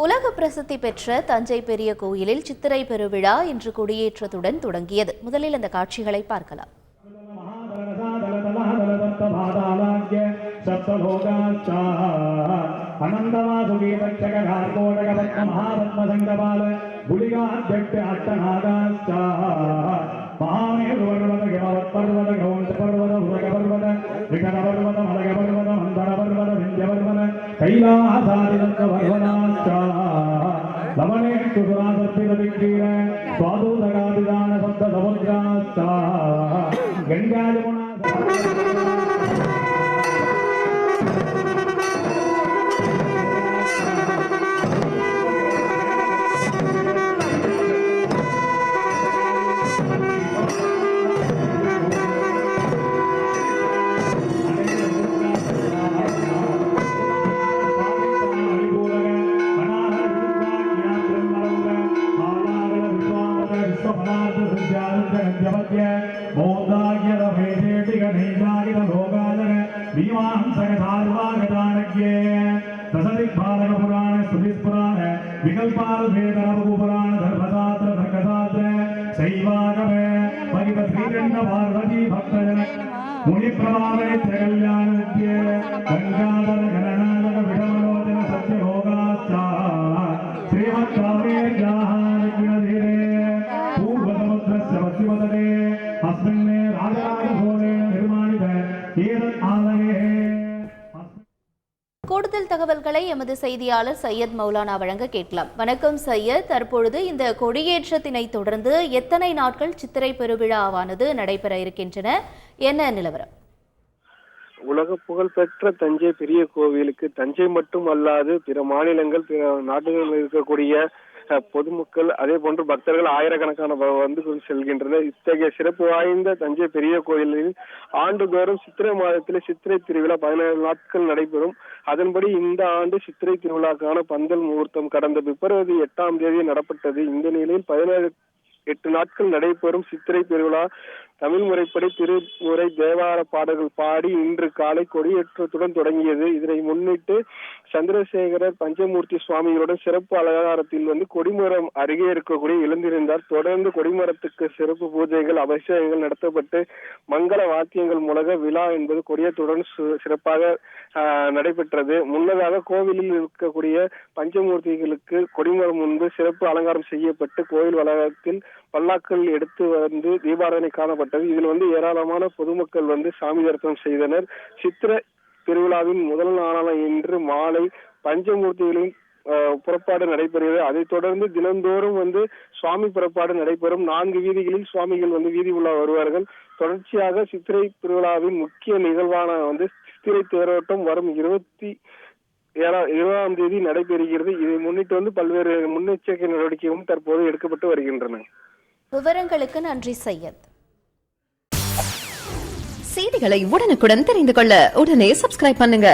உலக பிரசித்தி பெற்ற தஞ்சை பெரிய கோயிலில் சித்திரை பெருவிழா இன்று கொடியேற்றத்துடன் தொடங்கியது. முதலில் அந்த காட்சிகளை பார்க்கலாம். கூடுதல் தகவல்களை எமது செய்தியாளர் சையத் மௌலானா வழங்க கேட்கலாம். வணக்கம் சையத், தற்பொழுது இந்த கொடியேற்றத்தினை தொடர்ந்து எத்தனை நாட்கள் சித்திரை பெருவிழாவானது நடைபெற இருக்கின்றன, என்ன நிலவரம்? உலக புகழ்பெற்ற தஞ்சை பெரிய கோவிலுக்கு தஞ்சை மட்டும் அல்லாது பிற மாநிலங்கள், பிற நாடுகளில் இருக்கக்கூடிய பொதுமக்கள், அதே போன்று பக்தர்கள் ஆயிரக்கணக்கான வந்து செல்கின்றனர். இத்தகைய சிறப்பு வாய்ந்த தஞ்சை பெரிய கோயிலில் ஆண்டுதோறும் சித்திரை மாதத்தில் சித்திரை திருவிழா 17 நாட்கள் நடைபெறும். அதன்படி இந்த ஆண்டு சித்திரை திருவிழாக்கான பந்தல் முகூர்த்தம் கடந்த பிப்ரவரி 8ஆம் தேதி நடப்பட்டது. இந்த நிலையில் 8 நாட்கள் நடைபெறும் சித்திரை திருவிழா தமிழ் முறைப்படி திருமுறை தேவார பாடல்கள் பாடி இன்று காலை கொடியேற்றத்துடன் தொடங்கியது. இதனை முன்னிட்டு சந்திரசேகரர் பஞ்சமூர்த்தி சுவாமிகளுடன் சிறப்பு அலங்காரத்தில் கொடிமரம் அருகே இருக்கக்கூடிய எழுந்திருந்தார். தொடர்ந்து கொடிமரத்துக்கு சிறப்பு பூஜைகள், அபிஷேகங்கள் நடத்தப்பட்டு மங்கள வாத்தியங்கள் முழங்க விழா என்பது கொடியேற்றத்துடன் சிறப்பாக நடைபெற்றது. முன்னதாக கோவிலில் இருக்கக்கூடிய பஞ்சமூர்த்திகளுக்கு கொடிமரம் முன்பு சிறப்பு அலங்காரம் செய்யப்பட்டு கோயில் வளாகத்தில் பல்லாக்கள் எடுத்து வந்து தீபாராதனை காணப்பட்டது. இதில் ஏராளமான பொதுமக்கள் சாமி தரிசனம் செய்தனர். சித்திரை திருவிழாவின் முதல் நாளான இன்று மாலை பஞ்சமூர்த்திகளின் புறப்பாடு நடைபெறுகிறது. அதைத் தொடர்ந்து தினந்தோறும் சுவாமி புறப்பாடு நடைபெறும். 4 வீதிகளில் சுவாமிகள் வீதி உலா வருவார்கள். தொடர்ச்சியாக சித்திரை திருவிழாவின் முக்கிய நிகழ்வான சித்திரை தேரோட்டம் வரும் 20ஆம் தேதி நடைபெறுகிறது. இதை முன்னிட்டு பல்வேறு முன்னெச்சரிக்கை நடவடிக்கைகளும் தற்போது எடுக்கப்பட்டு வருகின்றன. விவரங்களுக்கு நன்றி சையத். செய்திகளை உடனுக்குடன் தெரிந்து கொள்ள உடனே சப்ஸ்கிரைப் பண்ணுங்க.